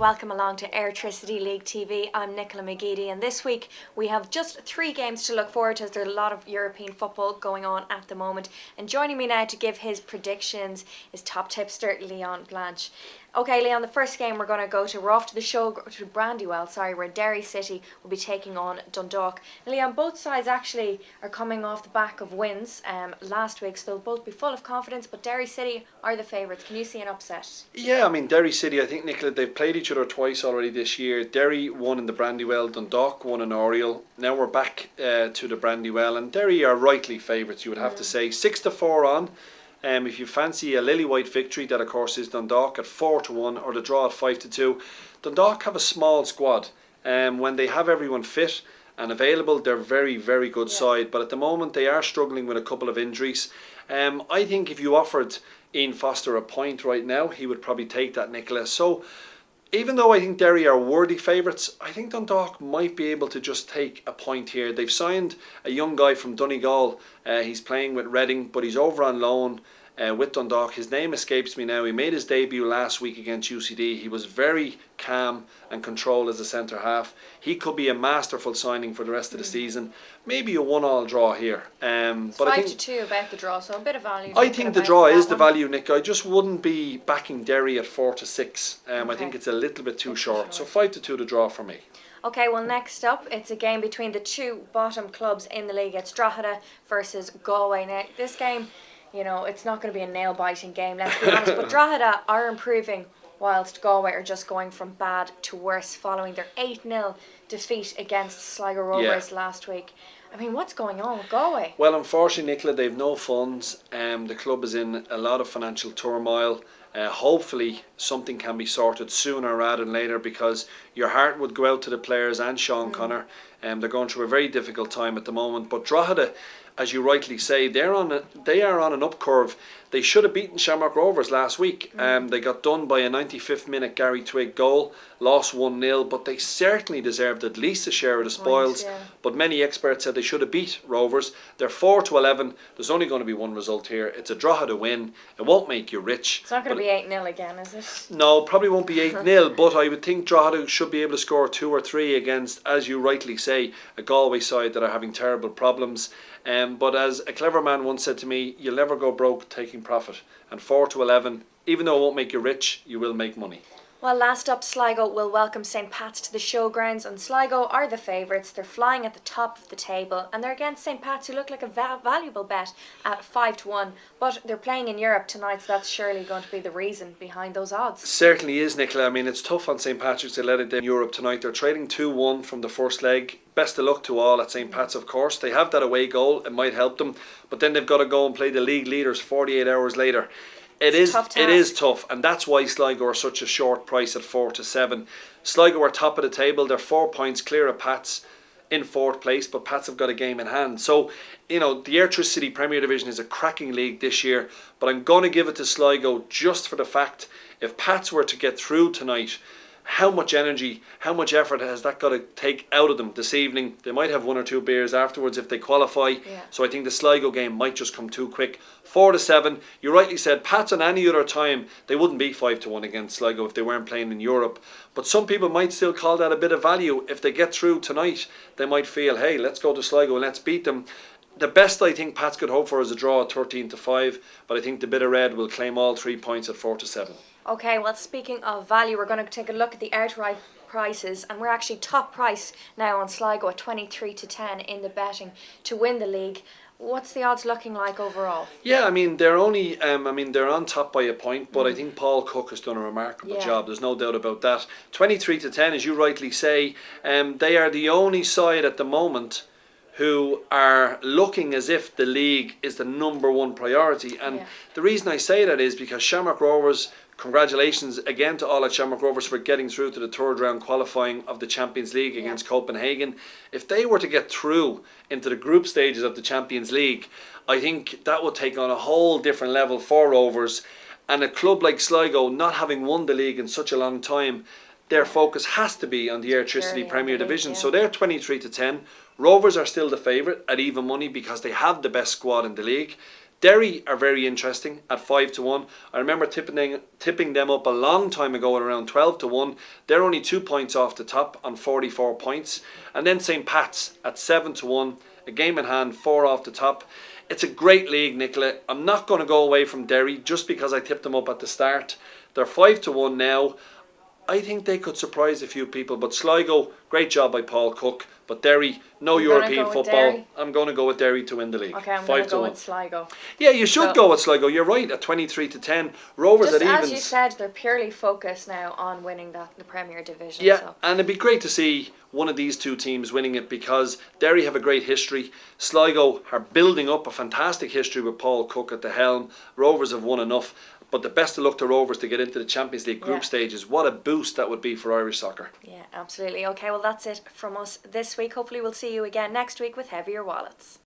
welcome along to Airtricity League TV. I'm Nicola McGeady, and this week we have just 3 games to look forward to as there's a lot of European football going on at the moment. And joining me now to give his predictions is top tipster Leon Blanche. Okay, Leon, the first game we're going to go to, we're off to the show, to Brandywell, where Derry City will be taking on Dundalk. Leon, both sides actually are coming off the back of wins last week, so they'll both be full of confidence, but Derry City are the favourites. Can you see an upset? Yeah, I mean, Derry City, I think, Nicola, they've played each other twice already this year. Derry won in the Brandywell, Dundalk won in Oriel. Now we're back to the Brandywell, and Derry are rightly favourites, you would have to say. 6-4 on. If you fancy a lily white victory, that of course is Dundalk at 4-1, or the draw at 5-2. Dundalk have a small squad. When they have everyone fit and available, they're very, very good side. But at the moment, they are struggling with a couple of injuries. I think if you offered Ian Foster a point right now, he would probably take that, Nicola. So even though I think Derry are worthy favourites, I think Dundalk might be able to just take a point here. They've signed a young guy from Donegal. He's playing with Reading, but he's over on loan with Dundalk. His name escapes me now. He made his debut last week against UCD. He was very calm and controlled as a centre half. He could be a masterful signing for the rest of the season. Maybe a 1-1 draw here. It's but 5-2 about the draw, so a bit of value. I think the draw is the value, Nick. I just wouldn't be backing Derry at 4-6. I think it's a little bit too short. So 5-2 the draw for me. Okay, well, next up, it's a game between the 2 bottom clubs in the league. It's Drogheda versus Galway. Now, this game, you know, it's not going to be a nail-biting game, let's be honest, but Drogheda are improving whilst Galway are just going from bad to worse following their 8-0 defeat against Sligo Rovers last week. I mean, what's going on with Galway? Well, unfortunately, Nicola, they've no funds. The club is in a lot of financial turmoil. Hopefully something can be sorted sooner rather than later, because your heart would go out to the players and Sean Connor. They're going through a very difficult time at the moment. But Drogheda, as you rightly say, they are on an up curve. They should have beaten Shamrock Rovers last week. They got done by a 95th minute Gary Twigg goal, lost 1-0, but they certainly deserved at least a share of the spoils. But many experts said they should have beat Rovers. They're 4-11. There's only going to be one result here. It's a Drogheda win. It won't make you rich. It's not going to be 8-0 again, is it? No, probably won't be 8-0, but I would think Drogheda should be able to score 2 or 3 against, as you rightly say, a Galway side that are having terrible problems. But as a clever man once said to me, you'll never go broke taking profit. And 4-11, even though it won't make you rich, you will make money. Well, last up, Sligo will welcome St. Pat's to the showgrounds, and Sligo are the favourites. They're flying at the top of the table, and they're against St. Pat's, who look like a valuable bet at 5-1. But they're playing in Europe tonight, so that's surely going to be the reason behind those odds. Certainly is, Nicola. I mean, it's tough on St. Patrick's to let it down in Europe tonight. They're trading 2-1 from the first leg. Best of luck to all at St. Pat's, of course. They have that away goal. It might help them. But then they've got to go and play the league leaders 48 hours later. It is tough, and that's why Sligo are such a short price at 4-7. Sligo are top of the table. They're 4 points clear of Pats in 4th place, but Pats have got a game in hand. So, you know, the Airtricity Premier Division is a cracking league this year, but I'm going to give it to Sligo just for the fact, if Pats were to get through tonight, how much energy, how much effort has that got to take out of them this evening? They might have 1 or 2 beers afterwards if they qualify. So I think the Sligo game might just come too quick. 4-7. You rightly said, Pats on any other time, they wouldn't be 5-1 against Sligo if they weren't playing in Europe. But some people might still call that a bit of value. If they get through tonight, they might feel, hey, let's go to Sligo and let's beat them. The best I think Pats could hope for is a draw at 13-5, but I think the Bit of Red will claim all 3 points at 4-7. Okay, well, speaking of value, we're going to take a look at the outright prices, and we're actually top price now on Sligo at 23-10 in the betting to win the league. What's the odds looking like overall? Yeah, I mean, they're only, they're on top by a point, but I think Paul Cook has done a remarkable job. There's no doubt about that. 23-10, as you rightly say, they are the only side at the moment who are looking as if the league is the #1 priority. And the reason I say that is because Shamrock Rovers, congratulations again to all at Shamrock Rovers for getting through to the 3rd round qualifying of the Champions League against Copenhagen. If they were to get through into the group stages of the Champions League, I think that would take on a whole different level for Rovers. And a club like Sligo, not having won the league in such a long time, their focus has to be on the Airtricity Premier Division. So they're 23-10. Rovers are still the favourite at even money because they have the best squad in the league. Derry are very interesting at 5-1. I remember tipping them up a long time ago at around 12-1. They're only 2 points off the top on 44 points. And then St. Pat's at 7-1. A game in hand, 4 off the top. It's a great league, Nicola. I'm not going to go away from Derry just because I tipped them up at the start. They're 5-1 now. I think they could surprise a few people. But Sligo, great job by Paul Cook. But Derry, no European football. I'm going to go with Derry to win the league. Okay, I'm going to go with Sligo. Yeah, you should go with Sligo. You're right, at 23-10. Rovers at evens. As you said, they're purely focused now on winning the Premier Division. Yeah, so. and it'd be great to see one of these two teams winning it because Derry have a great history. Sligo are building up a fantastic history with Paul Cook at the helm. Rovers have won enough. But the best of luck to Rovers to get into the Champions League group stages. What a boost that would be for Irish soccer. Yeah, absolutely. Okay, well that's it from us this week. Hopefully we'll see you again next week with Heavier Wallets.